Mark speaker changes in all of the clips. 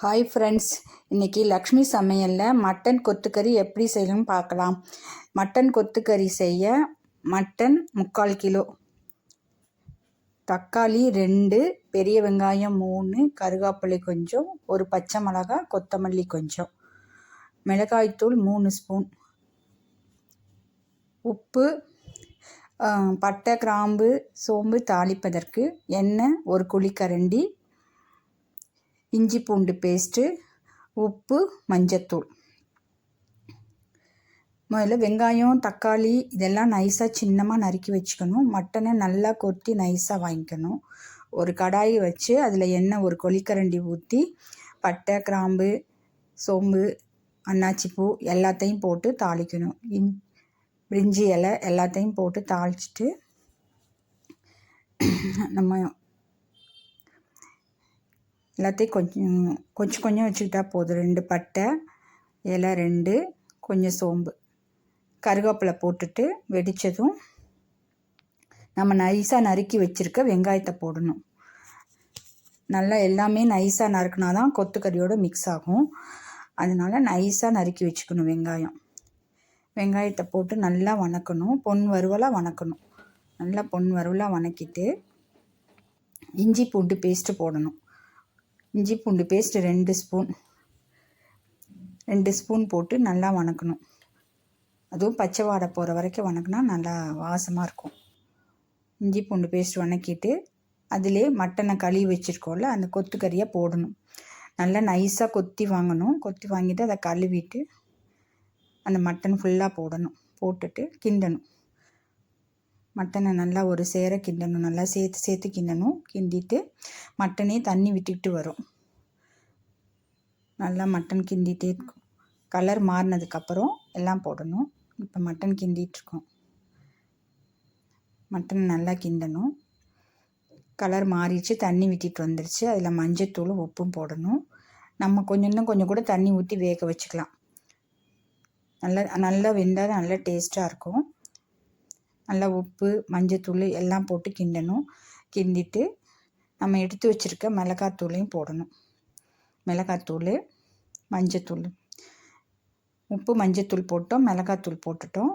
Speaker 1: Hi friends, இன்றைக்கி லக்ஷ்மி சமையலில் mutton கொத்துக்கறி எப்படி செய்யணும்னு பார்க்கலாம். மட்டன் கொத்துக்கறி செய்ய மட்டன் 3/4 கிலோ, தக்காளி 2, பெரிய வெங்காயம் 3, கருவேப்பிலை கொஞ்சம், ஒரு பச்சை மிளகாய், கொத்தமல்லி கொஞ்சம், மிளகாய்த்தூள் 3 ஸ்பூன், உப்பு, பட்டை கிராம்பு சோம்பு தாளிப்பதற்கு எண்ணெய் 1 குழிக்கரண்டி, இஞ்சி பூண்டு பேஸ்ட்டு, உப்பு, மஞ்சத்தூள். முதல்ல வெங்காயம் தக்காளி இதெல்லாம் நைஸாக சின்னமாக நறுக்கி வச்சுக்கணும். மட்டனை நல்லா கொத்தி நைஸாக வாங்கிக்கணும். ஒரு கடாயை வச்சு அதில் எண்ணெய் 1 குழிக்கரண்டி ஊற்றி பட்டை கிராம்பு சோம்பு அன்னாச்சிப்பூ எல்லாத்தையும் போட்டு தாளிக்கணும். பிரிஞ்சி இலை எல்லாத்தையும் போட்டு தாளிச்சிட்டு நம்ம எல்லாத்தையும் கொஞ்சம் வச்சுக்கிட்டா போதும். 2 பட்டை இலை 2, கொஞ்சம் சோம்பு, கருவேப்பிலை போட்டுட்டு வெடித்ததும் நம்ம நைஸாக நறுக்கி வச்சுருக்க வெங்காயத்தை போடணும். நல்லா எல்லாமே நைஸாக நறுக்குனா தான் கொத்துக்கறியோடு மிக்ஸ் ஆகும். அதனால் நைஸாக நறுக்கி வச்சுக்கணும். வெங்காயத்தை போட்டு நல்லா வணக்கணும். பொன் வறுவலாக வணக்கணும். நல்லா பொன் வறுவலாக வணக்கிட்டு இஞ்சி பூண்டு பேஸ்ட்டு போடணும். இஞ்சி பூண்டு பேஸ்ட் 2 ஸ்பூன் போட்டு நல்லா வணக்கணும். அதுவும் பச்சை வாடை போகிற வரைக்கும் வணக்கினா நல்லா வாசமாக இருக்கும். இஞ்சி பூண்டு பேஸ்ட் வணக்கிட்டு அதிலே மட்டனை கழுவி வச்சுருக்கோம்ல, அந்த கொத்துக்கறியை போடணும். நல்லா நைஸாக கொத்தி வாங்கணும். கொத்தி வாங்கிட்டு அதை கழுவிட்டு அந்த மட்டன் ஃபுல்லாக போடணும். போட்டுட்டு கிண்டணும். மட்டனை நல்லா ஒரு சேர கிண்டணும். நல்லா சேர்த்து கிண்டணும். கிண்டிட்டு மட்டனே தண்ணி விட்டுக்கிட்டு வரும். நல்லா மட்டன் கிண்டிகிட்டே இருக்கும். கலர் மாறினதுக்கப்புறம் எல்லாம் போடணும். இப்போ மட்டன் கிண்டிகிட்ருக்கோம். மட்டன் நல்லா கிண்டணும். கலர் மாறிடுச்சு, தண்ணி விட்டுட்டு வந்துடுச்சு. அதில் மஞ்சத்தூள் உப்பும் போடணும். நம்ம இன்னும் கொஞ்சம் கூட தண்ணி ஊற்றி வேக வச்சுக்கலாம். நல்லா வெந்தால் நல்லா டேஸ்ட்டாக இருக்கும். நல்லா உப்பு மஞ்சத்தூள் எல்லாம் போட்டு கிண்டணும். கிண்டிட்டு நம்ம எடுத்து வச்சுருக்க மிளகாத்தூளையும் போடணும். மிளகாத்தூள், மஞ்சத்தூள், உப்பு மஞ்சத்தூள் போட்டோம், மிளகாத்தூள் போட்டுட்டோம்.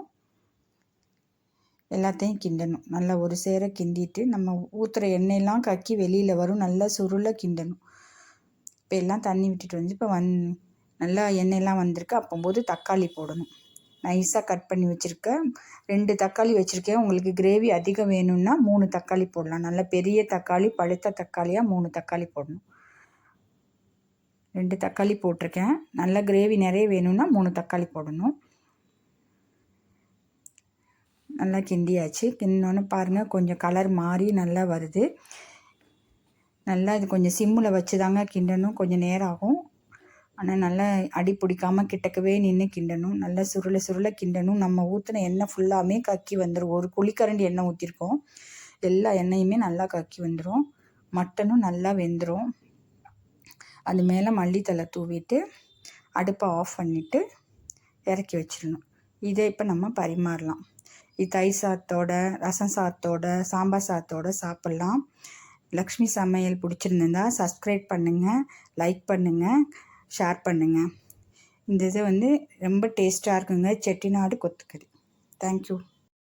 Speaker 1: எல்லாத்தையும் கிண்டணும். நல்லா ஒரு சேர கிண்டிட்டு நம்ம ஊற்றுற எண்ணெயெல்லாம் கக்கி வெளியில் வரும். நல்லா சுருளை கிண்டணும். இப்போ எல்லாம் தண்ணி விட்டுட்டு வந்து இப்போ நல்லா எண்ணெயெல்லாம் வந்திருக்கு. அப்போம்போது தக்காளி போடணும். நைஸாக கட் பண்ணி வச்சுருக்கேன். 2 தக்காளி வச்சுருக்கேன். உங்களுக்கு கிரேவி அதிகம் வேணும்னா 3 தக்காளி போடலாம். நல்ல பெரிய தக்காளி, பழுத்த தக்காளியாக 3 தக்காளி போடணும். 2 தக்காளி போட்டிருக்கேன். நல்ல கிரேவி நிறைய வேணும்னா 3 தக்காளி போடணும். நல்லா கிண்டியாச்சு. கிண்டினோன்னு பாருங்கள், கொஞ்சம் கலர் மாறி நல்லா வருது. நல்லா இது கொஞ்சம் சிம்மில் வச்சு தாங்க கிண்டணும். கொஞ்சம் நேரம் ஆகும். ஆனால் நல்லா அடி பிடிக்காமல் கிட்டக்கவே நின்று கிண்டணும். நல்லா சுருளை கிண்டணும். நம்ம ஊற்றின எண்ணெய் ஃபுல்லாமே கக்கி வந்துடும். 1 குழிக்கரண்டி எண்ணெய் ஊற்றிருக்கோம். எல்லா எண்ணெயுமே நல்லா கக்கி வந்துடும். மட்டனும் நல்லா வெந்துடும். அது மேலே மல்லித்தலை தூவிட்டு அடுப்பை ஆஃப் பண்ணிவிட்டு இறக்கி வச்சிடணும். இதை இப்போ நம்ம பரிமாறலாம். இது தயிர் சாதத்தோட, ரசம் சாதத்தோட, சாம்பார் சாதத்தோட சாப்பிட்லாம். லக்ஷ்மி சமையல் பிடிச்சிருந்தா சப்ஸ்கிரைப் பண்ணுங்கள், லைக் பண்ணுங்கள், ஷேர் பண்ணுங்கள். இந்த இது ரொம்ப டேஸ்ட்டாக இருக்குங்க. செட்டிநாடு கொத்துக்கறி. தேங்க்யூ.